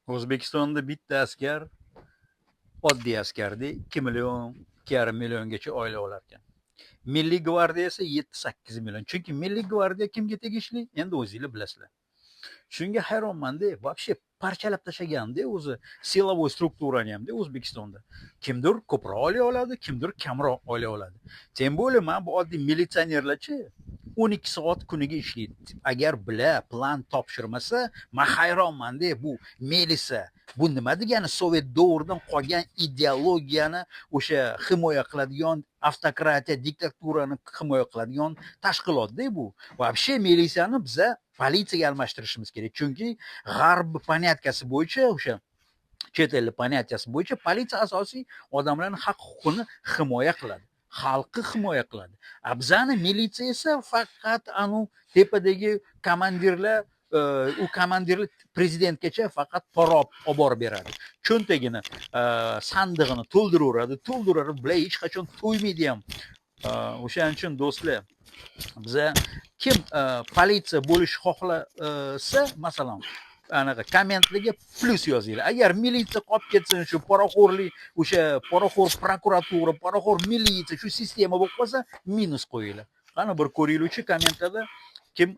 O'zbekistonda bitta askar oddiy askarda 2 million, 2,5 milliongacha oila olarkan. Milliy gvardiya esa 7-8 million. Chunki Milliy gvardiya kimga tegishli? Endi o'zinglar bilasizlar. Shunga hayronmanda, вообще parchalab tashlaganda o'zi silovoy strukturani hamda O'zbekistonda. Kimdir ko'proq olay oladi, kimdir kamroq olay oladi. Tem более mana bu oddiy militsionerlarchi 12 soat kuniga ishlaydi. Agar plan topshirmasa, men hayronmanda bu milisa. Bu nima degani? Sovet davridan qolgan ideologiyani o'sha himoya qiladigan avtokratiya, diktaturani himoya qiladigan tashkilotda bu. Вообще milisiyani biza politsiyaga almashtirishimiz kerak. Chunki g'arb понятияsi bo'yicha o'sha chet el понятияsi bo'yicha politsiya asosiy odamlarning haq huquqini himoya qiladi. Xalqni himoya qiladi. Bizani militsiya esa faqat anu tepadagi komandirlar u komandirlar prezidentgacha faqat pora olib borib beradi. Cho'ntagini, sandig'ini to'ldiraveradi, bular hech qachon to'ymaydi ham. O'shaning uchun do'stlar, biza kim politsiya bo'lishni xohlasa, masalan, anaqa kommentlarga plus yozinglar. Agar militsiya qolib ketsin, shu poraxo'rlik, o'sha poraxo'r prokuratura, poraxo'r militsiya shu sistema bo'lib qolsa, minus qo'yinglar. Qani bir ko'ringlarchi kommentlarda kim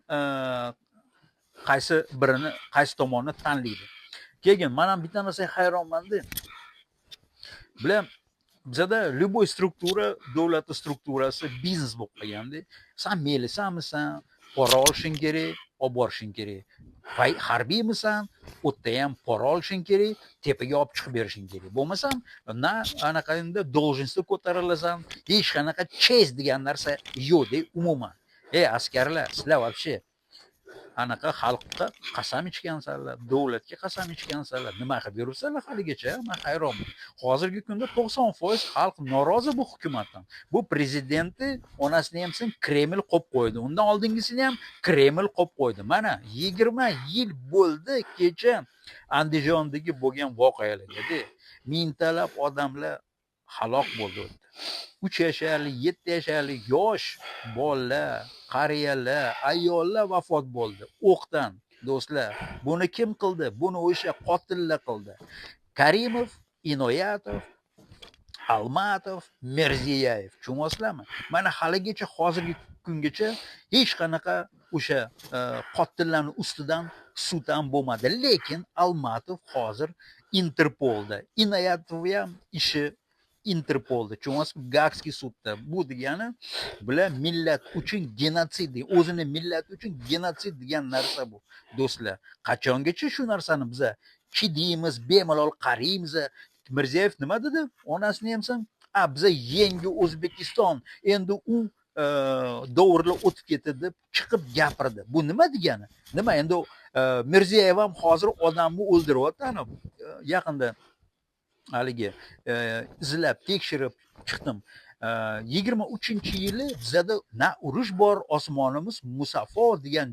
qaysi birini, qaysi tomonni tanlaydi. Keyin men ham bitta narsaga hayronmanda. Bilan bizada любой struktura, davlat strukturasi biznes bo'lib qolganda, sen milisanmisan, pora olishing kerak, olib borishing kerak. Harbiymisan, o'tda ham pora olishing kerak, tepaga olib chiqib berishing kerak. Bo'lmasam, na anaqa endi должностьda ko'tarilasan, hech qanaqa chest degan narsa yo'q-da umuman. Askarlar, sizlar вообще anaqa xalqqa qasam ichgansanlar, davlatga qasam ichgansanlar, nima qilib yuribsanlar haligacha? Men hayronman. Hozirgi kunda 90% xalq norozi bu hukumatdan. Bu prezidentni onasini ham sen Kreml qo'yib qo'ydi. Undan oldingisini ham Kreml qo'yib qo'ydi. Mana 20 yil bo'ldi kecha Andijondagi bo'lgan voqealarga. Mingtalab odamlar halok bo'ldi. 3 yasharlik, 7 yasharlik yosh bolalar, qariyalar, ayollar vafot bo'ldi o'qdan. Do'stlar, buni kim qildi? Buni o'sha qotillar qildi. Karimov, Inoyatov, Almatov, Mirziyoyev. Tushunasizlarmi? Mana haligacha hozirgi kungacha hech qanaqa o'sha qotillarning ustidan sud ham bo'lmadi. Lekin Almatov hozir Interpolda, Inoyatov ham ishi Interpolda, tushunasizmi? Gagskiy sudda. Bu degani bular millat uchun genotsid, o'zini millat uchun genotsid degan narsa bu. Do'stlar, qachongacha shu narsani biza chidaymiz, bemalol qaraymiz? Mirziyoyev nima dedi? Onasini ham sen, biza yangi O'zbekiston, endi u davrlar o'tib ketdi deb chiqib gapirdi. Bu nima degani? Nima endi Mirziyoyev ham hozir odamni o'ldiryapti. Ana yaqinda haligi izlab tekshirib chiqdim. 23-yili bizada na urush bor, osmonimiz musaffo degan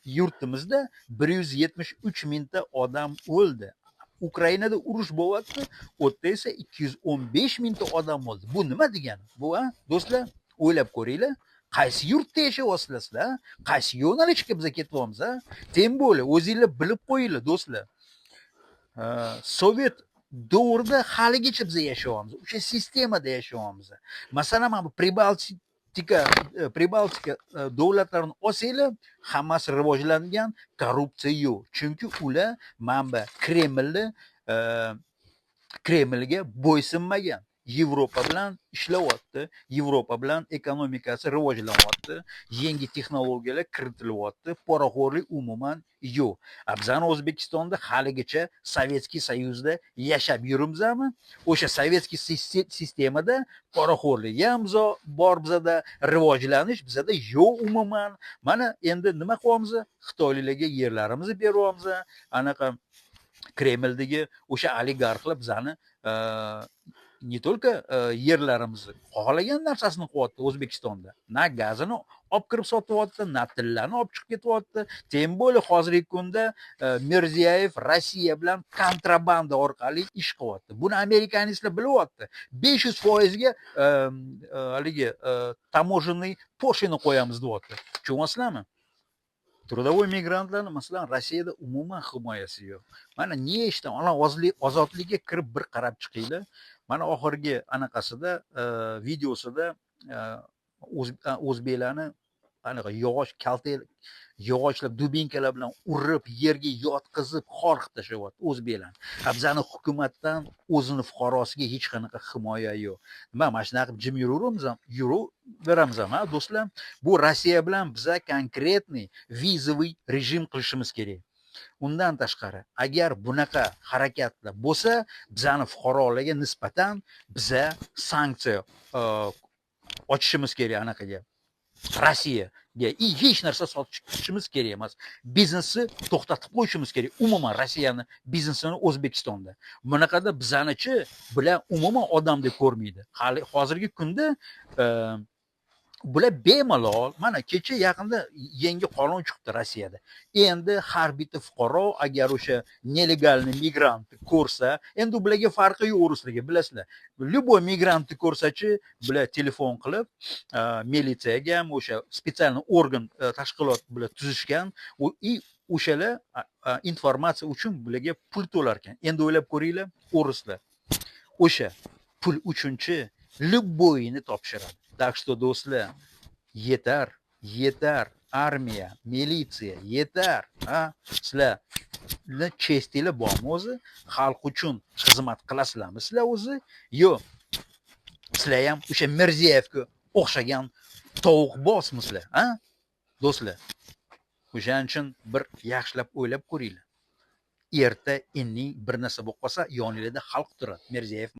yurtimizda 173 mingta odam o'ldi. Ukrainada urush bo'lyapti, o'tda esa 215 mingta odam o'ldi. Bu nima degani? Bu do'stlar, o'ylab ko'ringlar. Qaysi yurtda yashayapsizlar sizlar? Qaysi yo'nalishga biz ketyapmiz? Tem bo'lib, o'zingizlar bilib qo'yinglar do'stlar. Sovet davrida haligacha biz yashayapmiz. O'sha sistemada yashayapmiz. Masalan, mana bu Pribaltika davlatlarini olsanglar, hammasi rivojlangan, korrupsiya yo'q. Chunki ular manba Kremlga bo'ysunmagan. Yevropa bilan ishlayapti, Yevropa bilan ekonomikasi rivojlanyapti, yangi texnologiyalar kiritilyapti, poraxo'rlik umuman yo'q. Bizani O'zbekistonda haligacha Sovetskiy Soyuzda yashab yuribmizmi? O'sha Sovetskiy sistemada poraxo'rlik ham bor, bizada rivojlanish bizada yo'q umuman. Mana endi nima qilyapmiz? Xitoyliklarga yerlarimizni beryapmiz. Anaqa Kremldagi o'sha oligarxlar bizani не только yerlarimizni xohlagan narsasini qilyapti O'zbekistonda. Na gazini olib kirib sotyapti, na tillarni olib chiqib ketyapti. Tem bo'lib hozirgi kunda Mirziyoyev Rossiya bilan kontrabanda orqali ish qilyapti. Buni amerikanistlar bilyapti. 500% ga haligi tamojenniy poshina qo'yamiz deyapti. Tushunasizlarmi? Трудовой migrantlarni masalan Rossiyada umuman himoyasi yo'q. Mana nechta ana ozodlikka kirib bir qarab chiqinglar. Mana oxirgi anaqasida videosida e, o'zbeklarni anaqa yog'ochlar dubinkalar bilan urib yerga yotqizib xor qilib tashlayapti o'zbeklarni. Bizani hukumatdan o'zini fuqarosiga hech qanaqa himoya yo'q. Nima mana shunaqa qilib jim yuraveramiz ha do'stlar. Bu Rossiya bilan biza konkretniy vizaviy rejim qilishimiz kerak. Undan tashqari, agar bunaqa harakatlar bo'lsa, bizani fuqarolarga nisbatan biza sanksiya ochishimiz kerak anaqaga. Rossiyaga hech narsa sotishimiz kerak emas. Biznesni to'xtatib qo'yishimiz kerak. Umuman Rossiyani biznesini O'zbekistonda. Bunaqada bizanichi bular umuman odam deb ko'rmaydi. Hozirgi kunda bular bemalol mana kecha yaqinda yangi qonun chiqdi Rossiyada. Endi har bitta fuqaro agar o'sha nelegalni migrantni ko'rsa, endi bularga farqi yo'q ruslarga, bilasizlar. Любой migrantni ko'rsachi, bular telefon qilib militsiyaga ham o'sha spetsialniy organ tashkilot bilan tuzishgan, o'shalar informatsiya uchun bularga pul to'lar ekan. Endi o'ylab ko'ringlar, o'rislar o'sha pul uchunchi любойni topshiradi. Так что, do'stlar, yetar, armiya, militsiya, yetar. Sizlarni chestinglar bormi o'zi? Xalq uchun xizmat qilasizlarmi sizlar o'zi? Yo'q. Sizlar ham o'sha Mirziyevga o'xshagan tovuq bosmisizlar, ha? Do'stlar, o'shaning uchun bir yaxshilab o'ylab ko'ringlar. Erta indin bir narsa bo'lib qolsa, yoningizda xalq turadi. Mirziyev